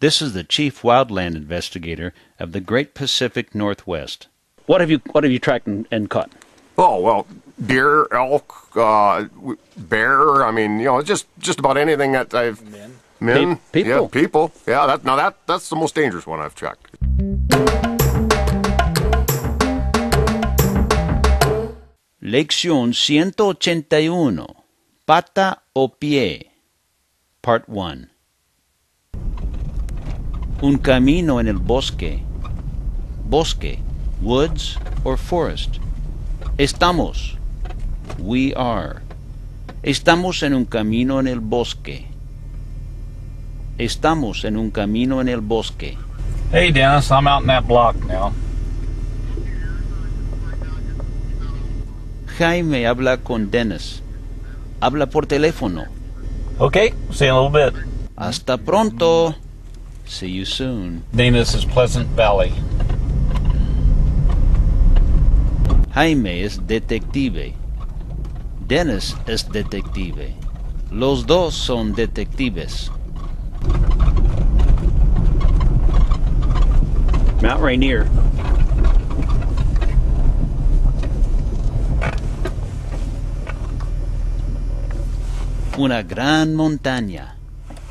This is the chief wildland investigator of the Great Pacific Northwest. What have you tracked and caught? Oh, well, deer, elk, bear. I mean, just about anything that I've... Men? People? Yeah, people. Yeah, that's the most dangerous one I've checked. Lección 181. Pata o pie. Part 1. Un camino en el bosque. Bosque, woods or forest. Estamos. We are. Estamos en un camino en el bosque. Estamos en un camino en el bosque. Hey Dennis, I'm out in that block now. Jaime habla con Dennis. Habla por teléfono. Okay, see you in a little bit. Hasta pronto. See you soon. Dennis is Pleasant Valley. Jaime es detective. Dennis es detective. Los dos son detectives. Mount Rainier. Una gran montaña.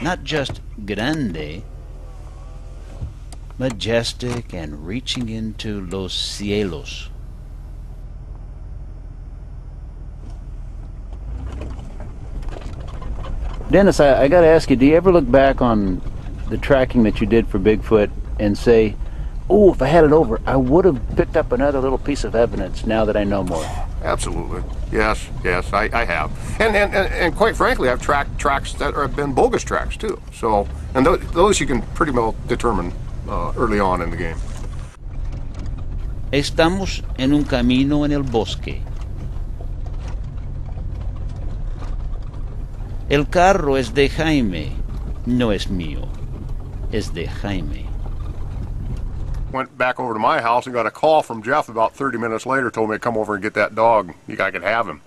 Not just grande, majestic and reaching into los cielos. Dennis, I got to ask you, do you ever look back on the tracking that you did for Bigfoot and say, oh, if I had it over, I would have picked up another little piece of evidence now that I know more? Absolutely. Yes, I have. And quite frankly, I've tracked tracks that have been bogus tracks, too. So, and those you can pretty well determine early on in the game. Estamos en un camino en el bosque. El carro es de Jaime, no es mío, es de Jaime. Went back over to my house and got a call from Jeff about 30 minutes later, told me to come over and get that dog. I could have him.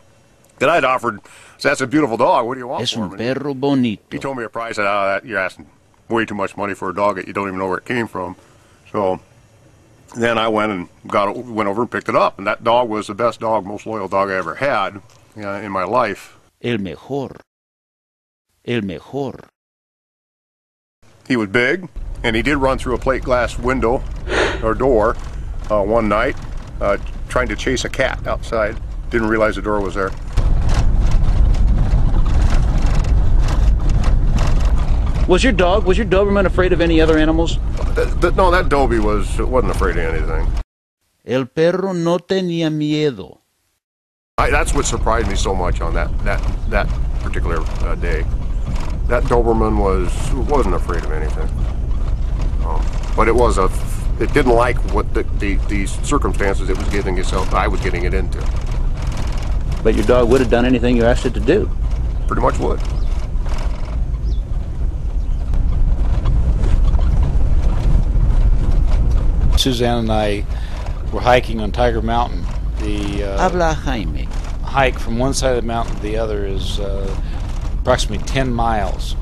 Then I'd offered, so that's a beautiful dog, what do you want Es for un him? perro bonito. He told me a price, that you're asking way too much money for a dog that you don't even know where it came from. So then I went and went over and picked it up, and that dog was the best dog, most loyal dog I ever had in my life. El mejor. El mejor. He was big, and he did run through a plate glass window or door one night, trying to chase a cat outside. Didn't realize the door was there. Was your Doberman afraid of any other animals? No, that Dobie wasn't afraid of anything. El perro no tenía miedo. That's what surprised me so much on that particular day. That Doberman wasn't afraid of anything, but it didn't like what the circumstances it was getting itself. I was getting it into. But your dog would have done anything you asked it to do. Pretty much would. Suzanne and I were hiking on Tiger Mountain. The Habla Jaime. hike from one side of the mountain to the other is approximately 10 miles.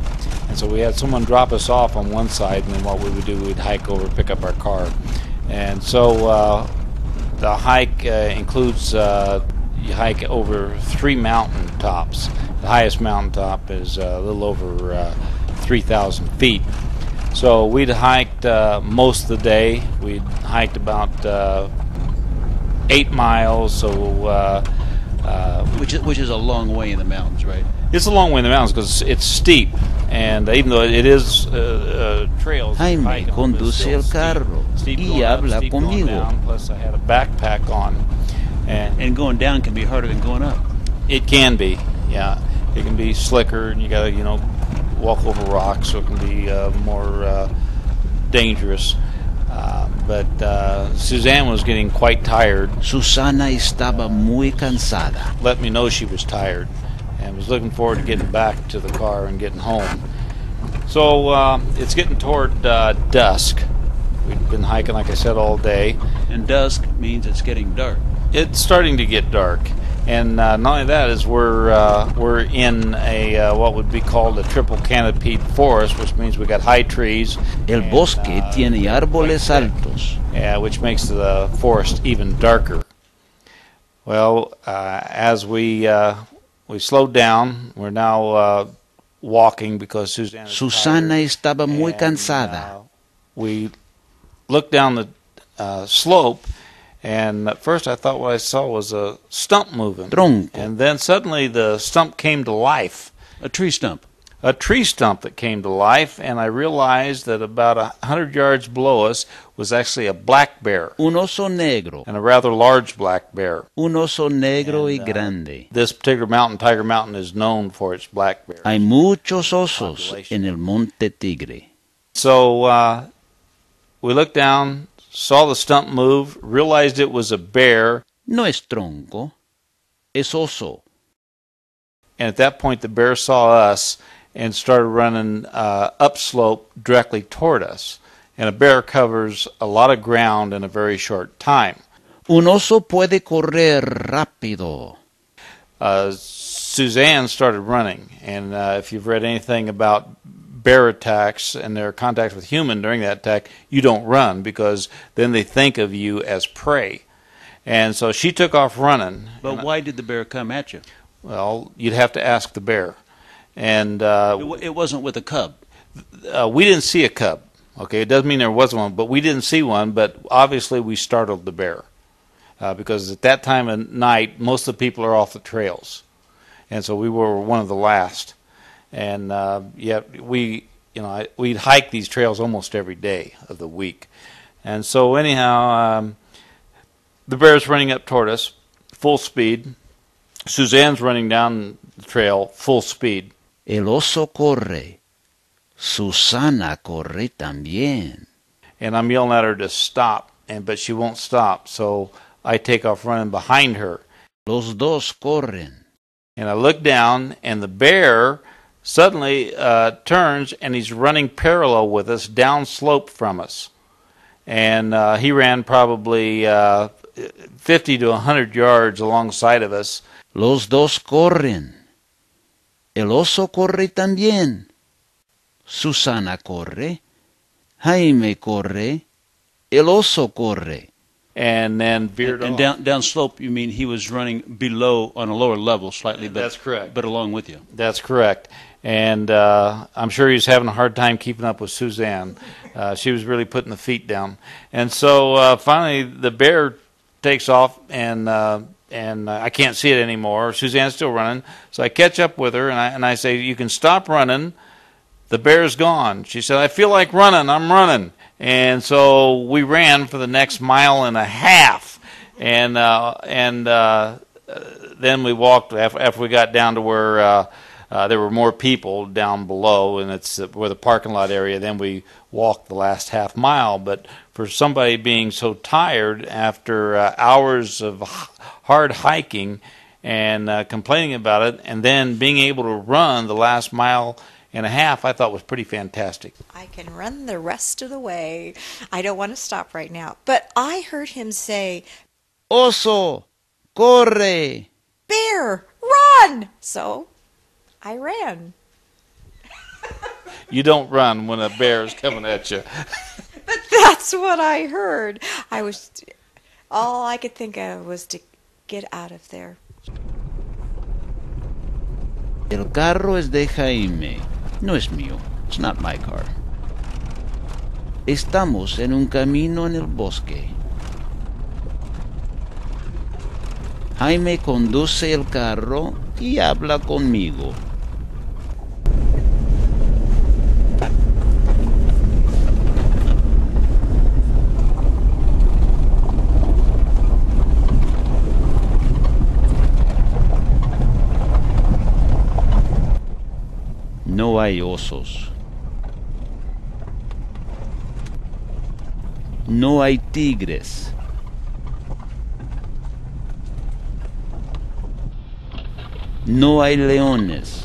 And so we had someone drop us off on one side, and then what we would do, we'd hike over, pick up our car. And so the hike includes you hike over 3 mountain tops. The highest mountain top is a little over 3,000 feet. So we'd hiked most of the day. We'd hiked about 8 miles, so which is a long way in the mountains, right? it's a long way in the mountains because it's steep, and even though it is trails. Jaime conduce el carro y habla conmigo. Plus, I had a backpack on, And going down can be harder than going up. it can be, yeah, it can be slicker, and you got to walk over rocks, so it can be more dangerous. But Suzanne was getting quite tired. Susana estaba muy cansada. Let me know she was tired and was looking forward to getting back to the car and getting home. So it's getting toward dusk. We've been hiking, like I said, all day. And dusk means it's getting dark. It's starting to get dark. And not only that, is we're in a what would be called a triple canopied forest, which means we got high trees. El bosque tiene árboles altos. Yeah, which makes the forest even darker. Well, as we slowed down, we're now walking because Susana estaba muy cansada. We looked down the slope, and at first I thought what I saw was a stump moving. Tronco. And then suddenly the stump came to life. A tree stump. A tree stump that came to life, and I realized that about 100 yards below us was actually a black bear. Un oso negro. And a rather large black bear. Un oso negro y grande. This particular mountain, Tiger Mountain, is known for its black bears. Hay muchos osos en el Monte Tigre. So we looked down, saw the stump move, realized it was a bear. No es tronco, es oso. And at that point the bear saw us and started running upslope directly toward us. And a bear covers a lot of ground in a very short time. Un oso puede correr rápido. Suzanne started running, and if you've read anything about bear attacks and their contact with human during that attack, you don't run because then they think of you as prey. And so she took off running. But why did the bear come at you? Well, you'd have to ask the bear. And it wasn't with a cub. We didn't see a cub. Okay, it doesn't mean there was one, but we didn't see one. But obviously, we startled the bear because at that time of night, most of the people are off the trails, and so we were one of the last. And we'd hike these trails almost every day of the week. And so anyhow, the bear's running up toward us, full speed. Suzanne's running down the trail, full speed. El oso corre. Susana corre también. And I'm yelling at her to stop, but she won't stop. So I take off running behind her. Los dos corren. And I look down, and the bear suddenly turns, and he's running parallel with us, down slope from us. And he ran probably 50 to 100 yards alongside of us. Los dos corren. El oso corre también. Susana corre. Jaime corre. El oso corre. And then veered off. And down slope, you mean he was running below on a lower level slightly, but that's correct. But along with you. That's correct. And I'm sure he was having a hard time keeping up with Suzanne. She was really putting the feet down. And so finally the bear takes off, and I can't see it anymore. Suzanne's still running. So I catch up with her, and I say, "You can stop running. The bear's gone." She said, "I feel like running. I'm running." And so we ran for the next mile and a half. And then we walked after we got down to where there were more people down below, and it's where the parking lot area. Then we walked the last half mile. But for somebody being so tired after hours of hard hiking and complaining about it, and then being able to run the last mile and a half, I thought was pretty fantastic. I can run the rest of the way. I don't want to stop right now. But I heard him say, Oso, corre. Bear, run! So I ran. You don't run when a bear is coming at you. But that's what I heard. All I could think of was to get out of there. El carro es de Jaime. No es mío. It's not my car. Estamos en un camino en el bosque. Jaime conduce el carro y habla conmigo. No hay osos. No hay tigres. No hay leones.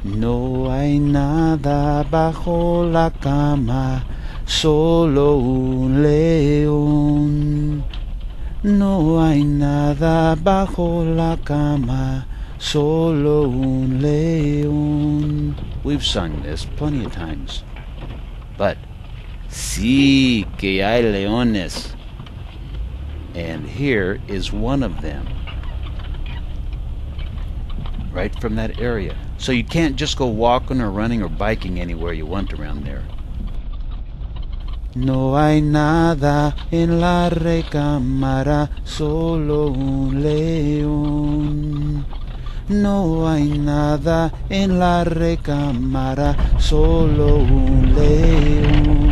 No hay nada bajo la cama, solo un león. No hay nada bajo la cama, solo un león. We've sung this plenty of times. But sí que hay leones. And here is one of them. Right from that area. So you can't just go walking or running or biking anywhere you want around there. No hay nada en la recámara, solo un león. No hay nada en la recámara, solo un león.